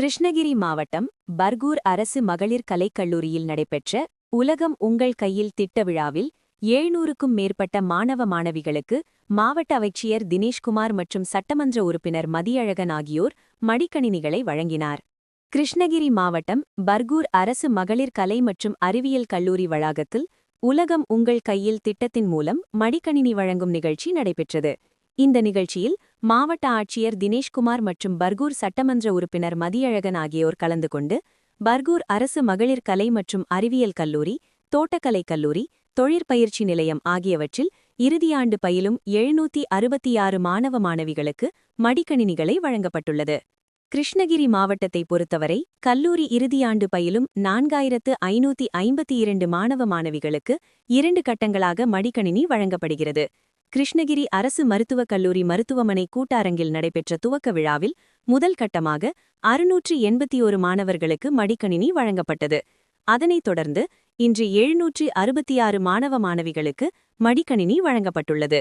கிருஷ்ணகிரி மாவட்டம் பர்கூர் அரசு மகளிர் கலைக்கல்லூரியில் நடைபெற்ற உலகம் உங்கள் கையில் திட்ட விழாவில் 700க்கும் மேற்பட்ட மாணவ மாணவிகளுக்கு மாவட்ட ஆட்சியர் தினேஷ்குமார் மற்றும் சட்டமன்ற உறுப்பினர் மதியழகன் ஆகியோர் மடிக்கணினிகளை வழங்கினார். கிருஷ்ணகிரி மாவட்டம் பர்கூர் அரசு மகளிர் கலை மற்றும் அறிவியல் கல்லூரி வளாகத்தில் உலகம் உங்கள் கையில் திட்டத்தின் மூலம் மடிக்கணினி வழங்கும் நிகழ்ச்சி நடைபெற்றது. இந்த நிகழ்ச்சியில் மாவட்ட ஆட்சியர் தினேஷ்குமார் மற்றும் பர்கூர் சட்டமன்ற உறுப்பினர் மதியழகன் ஆகியோர் கலந்து கொண்டு பர்கூர் அரசு மகளிர் கலை மற்றும் அறிவியல் கல்லூரி, தோட்டக்கலை கல்லூரி, தொழிற்பயிற்சி நிலையம் ஆகியவற்றில் இறுதியாண்டு பயிலும் 766 மாணவ மாணவிகளுக்கு மடிக்கணினிகளை வழங்கப்பட்டுள்ளது. கிருஷ்ணகிரி மாவட்டத்தை பொறுத்தவரை கல்லூரி இறுதியாண்டு பயிலும் 4552 மாணவ மாணவிகளுக்கு 2 கட்டங்களாக மடிக்கணினி வழங்கப்படுகிறது. கிருஷ்ணகிரி அரசு மருத்துவக் கல்லூரி மருத்துவமனை கூட்டரங்கில் நடைபெற்ற துவக்க விழாவில் முதல் கட்டமாக 681 மாணவர்களுக்கு மடிக்கணினி வழங்கப்பட்டது. அதனைத் தொடர்ந்து இன்று 766 மாணவ மாணவிகளுக்கு மடிக்கணினி வழங்கப்பட்டுள்ளது.